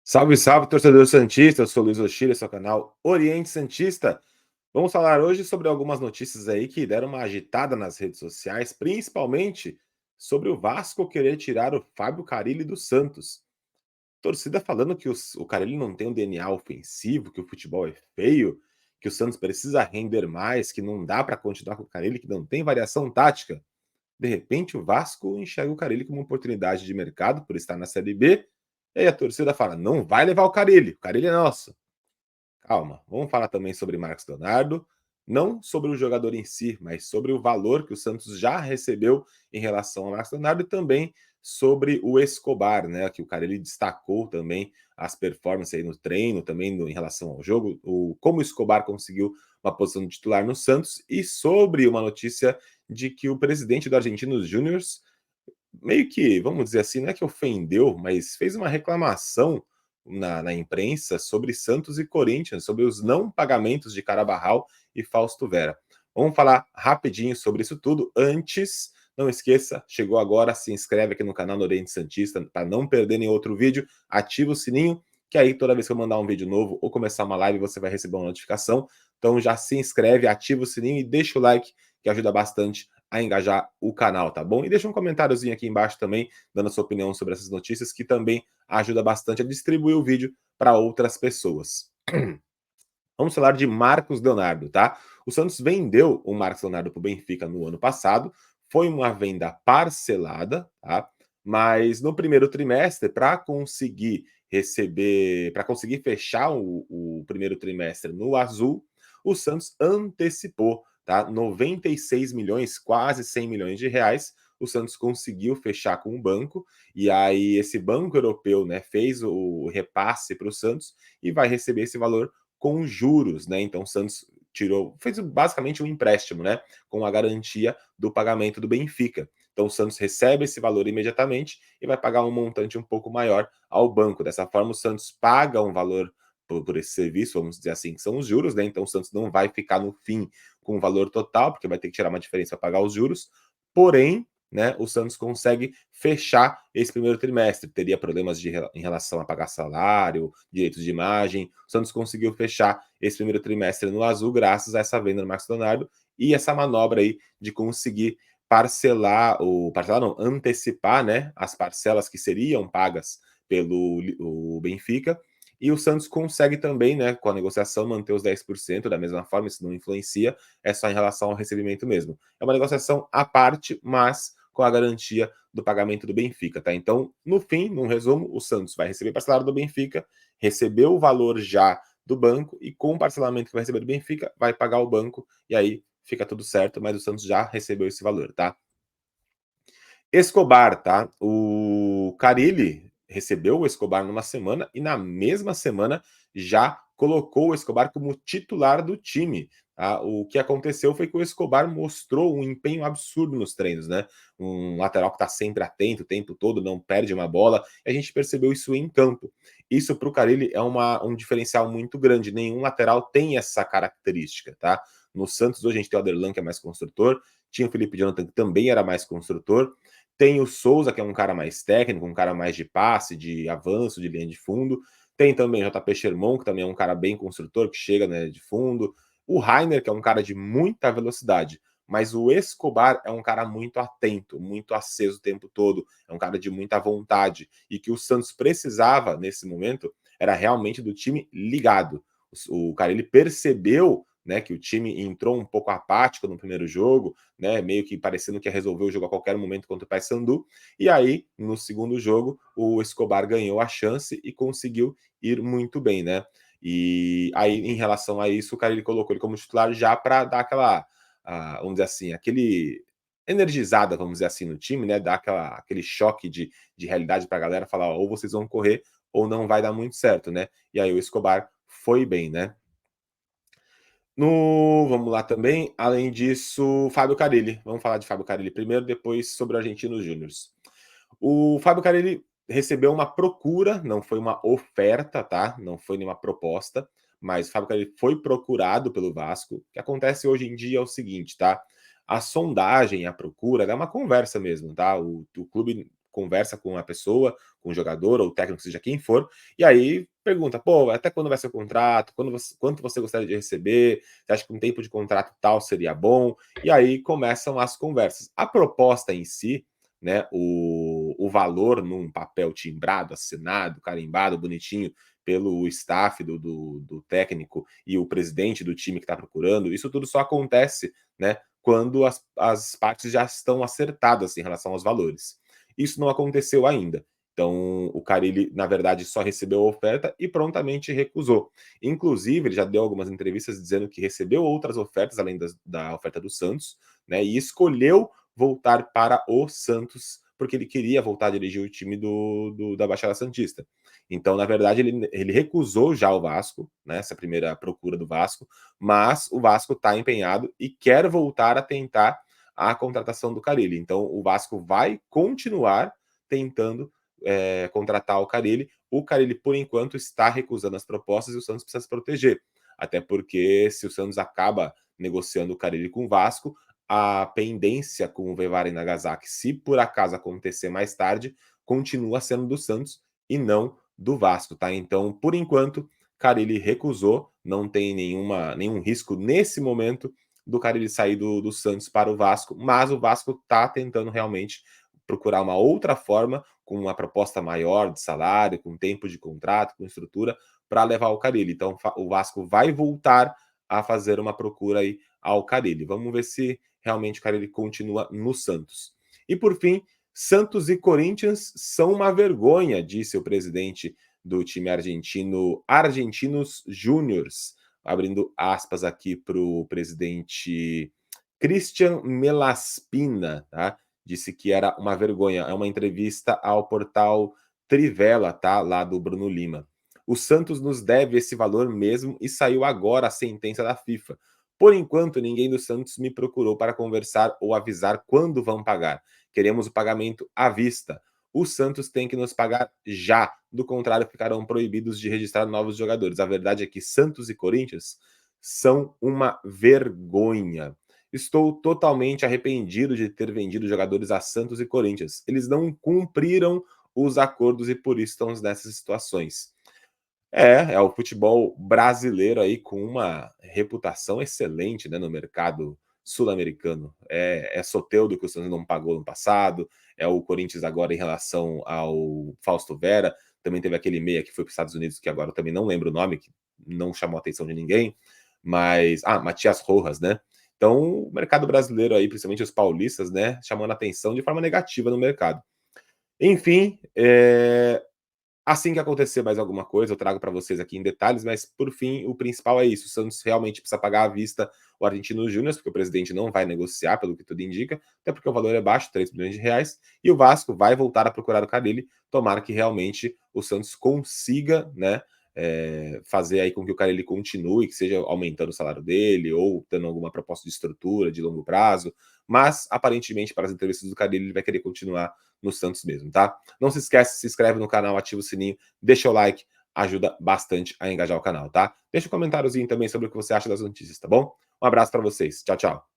Salve, salve, torcedor santista. Eu sou Luiz Ochille, seu canal Oriente Santista. Vamos falar hoje sobre algumas notícias aí que deram uma agitada nas redes sociais, principalmente sobre o Vasco querer tirar o Fábio Carille do Santos. Torcida falando que o Carille não tem um DNA ofensivo, que o futebol é feio, que o Santos precisa render mais, que não dá para continuar com o Carille, que não tem variação tática. De repente, o Vasco enxerga o Carille como uma oportunidade de mercado por estar na Série B. E aí a torcida fala: não vai levar o Carille é nosso. Calma, vamos falar também sobre Marcos Leonardo, não sobre o jogador em si, mas sobre o valor que o Santos já recebeu em relação ao Marcos Leonardo e também sobre o Escobar, né? Que o Carille destacou também as performances aí no treino, também em relação ao jogo, como o Escobar conseguiu uma posição de titular no Santos, e sobre uma notícia de que o presidente do Argentinos Júnior meio que, vamos dizer assim, não é que ofendeu, mas fez uma reclamação na imprensa sobre Santos e Corinthians, sobre os não pagamentos de Carabarral e Fausto Vera. Vamos falar rapidinho sobre isso tudo. Antes, não esqueça, chegou agora, se inscreve aqui no canal do Oriente Santista para não perder nenhum outro vídeo, ativa o sininho, que aí toda vez que eu mandar um vídeo novo ou começar uma live, você vai receber uma notificação. Então já se inscreve, ativa o sininho e deixa o like, que ajuda bastante a engajar o canal, tá bom? E deixa um comentáriozinho aqui embaixo também, dando a sua opinião sobre essas notícias, que também ajuda bastante a distribuir o vídeo para outras pessoas. Vamos falar de Marcos Leonardo, tá? O Santos vendeu o Marcos Leonardo para o Benfica no ano passado, foi uma venda parcelada, tá? Mas no primeiro trimestre, para conseguir receber, para conseguir fechar o primeiro trimestre no azul, o Santos antecipou, tá? 96 milhões, quase 100 milhões de reais. O Santos conseguiu fechar com o banco, e aí esse banco europeu, né, fez o repasse para o Santos e vai receber esse valor com juros, né? Então o Santos fez basicamente um empréstimo, né? Com a garantia do pagamento do Benfica. Então o Santos recebe esse valor imediatamente e vai pagar um montante um pouco maior ao banco. Dessa forma, o Santos paga um valor por esse serviço, vamos dizer assim, que são os juros, né? Então o Santos não vai ficar no fim com o valor total, porque vai ter que tirar uma diferença para pagar os juros. Porém, né, o Santos consegue fechar esse primeiro trimestre. Teria problemas em relação a pagar salário, direitos de imagem. O Santos conseguiu fechar esse primeiro trimestre no azul graças a essa venda do Marcos Leonardo e essa manobra aí de conseguir parcelar não, antecipar, né, as parcelas que seriam pagas pelo o Benfica. E o Santos consegue também, né, com a negociação, manter os 10% da mesma forma, isso não influencia, é só em relação ao recebimento mesmo. É uma negociação à parte, mas com a garantia do pagamento do Benfica, tá? Então, no fim, num resumo, o Santos vai receber parcelado do Benfica, recebeu o valor já do banco e com o parcelamento que vai receber do Benfica, vai pagar o banco e aí fica tudo certo, mas o Santos já recebeu esse valor, tá? Escobar, tá? O Carille recebeu o Escobar numa semana e na mesma semana já colocou o Escobar como titular do time. Tá? O que aconteceu foi que o Escobar mostrou um empenho absurdo nos treinos, né? Um lateral que está sempre atento o tempo todo, não perde uma bola. E a gente percebeu isso em campo. Isso para o Carille é um diferencial muito grande. Nenhum lateral tem essa característica, tá? No Santos hoje a gente tem o Aderlan, que é mais construtor, tinha o Felipe Jonathan, que também era mais construtor. Tem o Souza, que é um cara mais técnico, um cara mais de passe, de avanço, de linha de fundo. Tem também o JP Sherman, que também é um cara bem construtor, que chega, né, de fundo. O Rainer, que é um cara de muita velocidade. Mas o Escobar é um cara muito atento, muito aceso o tempo todo. É um cara de muita vontade. E que o Santos precisava, nesse momento, era realmente do time ligado. O cara, ele percebeu, né, que o time entrou um pouco apático no primeiro jogo, né, meio que parecendo que ia resolver o jogo a qualquer momento contra o Paysandu, e aí, no segundo jogo, o Escobar ganhou a chance e conseguiu ir muito bem, né, e aí, em relação a isso, o cara, ele colocou ele como titular já para dar aquela, vamos dizer assim, aquele energizada, vamos dizer assim, no time, né, dar aquele choque de realidade para a galera, falar, ó, ou vocês vão correr ou não vai dar muito certo, né, e aí o Escobar foi bem, né. Vamos lá também, além disso, Fábio Carille. Vamos falar de Fábio Carille primeiro, depois sobre o Argentinos Júnior. O Fábio Carille recebeu uma procura, não foi uma oferta, tá? Não foi nenhuma proposta, mas o Fábio Carille foi procurado pelo Vasco. O que acontece hoje em dia é o seguinte, tá? A sondagem, a procura, é uma conversa mesmo, tá? O clube conversa com a pessoa, com o jogador ou o técnico, seja quem for, e aí pergunta: "Pô, até quando vai ser o contrato? Quanto você gostaria de receber? Você acha que um tempo de contrato tal seria bom?" E aí começam as conversas. A proposta em si, né, o valor num papel timbrado, assinado, carimbado, bonitinho, pelo staff do técnico e o presidente do time que está procurando, isso tudo só acontece, né, quando as partes já estão acertadas em relação aos valores. Isso não aconteceu ainda. Então, o Carille, na verdade, só recebeu a oferta e prontamente recusou. Inclusive, ele já deu algumas entrevistas dizendo que recebeu outras ofertas além da oferta do Santos, né? E escolheu voltar para o Santos porque ele queria voltar a dirigir o time da Baixada Santista. Então, na verdade, ele recusou já o Vasco, né, essa primeira procura do Vasco, mas o Vasco está empenhado e quer voltar a tentar a contratação do Carille. Então, o Vasco vai continuar tentando contratar o Carille. O Carille, por enquanto, está recusando as propostas e o Santos precisa se proteger. Até porque se o Santos acaba negociando o Carille com o Vasco, a pendência com o Vevara e Nagasaki, se por acaso acontecer mais tarde, continua sendo do Santos e não do Vasco, tá? Então, por enquanto, Carille recusou, não tem nenhum risco nesse momento do Carille sair do Santos para o Vasco, mas o Vasco está tentando realmente procurar uma outra forma, com uma proposta maior de salário, com tempo de contrato, com estrutura, para levar o Carille. Então, o Vasco vai voltar a fazer uma procura aí ao Carille. Vamos ver se realmente o Carille continua no Santos. E por fim, Santos e Corinthians são uma vergonha, disse o presidente do time argentino, Argentinos Júniors, abrindo aspas aqui para o presidente Christian Melaspina, tá? Disse que era uma vergonha. É uma entrevista ao portal Trivela, tá? Lá do Bruno Lima. O Santos nos deve esse valor mesmo e saiu agora a sentença da FIFA. Por enquanto, ninguém do Santos me procurou para conversar ou avisar quando vão pagar. Queremos o pagamento à vista. O Santos tem que nos pagar já. Do contrário, ficarão proibidos de registrar novos jogadores. A verdade é que Santos e Corinthians são uma vergonha. Estou totalmente arrependido de ter vendido jogadores a Santos e Corinthians. Eles não cumpriram os acordos e por isso estamos nessas situações. É o futebol brasileiro aí com uma reputação excelente, né, no mercado sul-americano. É Soteldo que o Santos não pagou no passado, é o Corinthians agora em relação ao Fausto Vera, também teve aquele meia que foi para os Estados Unidos, que agora eu também não lembro o nome, que não chamou a atenção de ninguém, mas... Matias Rojas, né? Então, o mercado brasileiro aí, principalmente os paulistas, né, chamando a atenção de forma negativa no mercado. Enfim, assim que acontecer mais alguma coisa, eu trago para vocês aqui em detalhes, mas por fim, o principal é isso. O Santos realmente precisa pagar à vista o Argentino Júnior, porque o presidente não vai negociar, pelo que tudo indica, até porque o valor é baixo, 3 milhões de reais, e o Vasco vai voltar a procurar o Carille, tomara que realmente o Santos consiga, né, fazer aí com que o Carille continue, que seja aumentando o salário dele, ou tendo alguma proposta de estrutura de longo prazo, mas aparentemente para as entrevistas do Carille ele vai querer continuar no Santos mesmo, tá? Não se esquece, se inscreve no canal, ativa o sininho, deixa o like, ajuda bastante a engajar o canal, tá? Deixa um comentáriozinho também sobre o que você acha das notícias, tá bom? Um abraço para vocês. Tchau, tchau.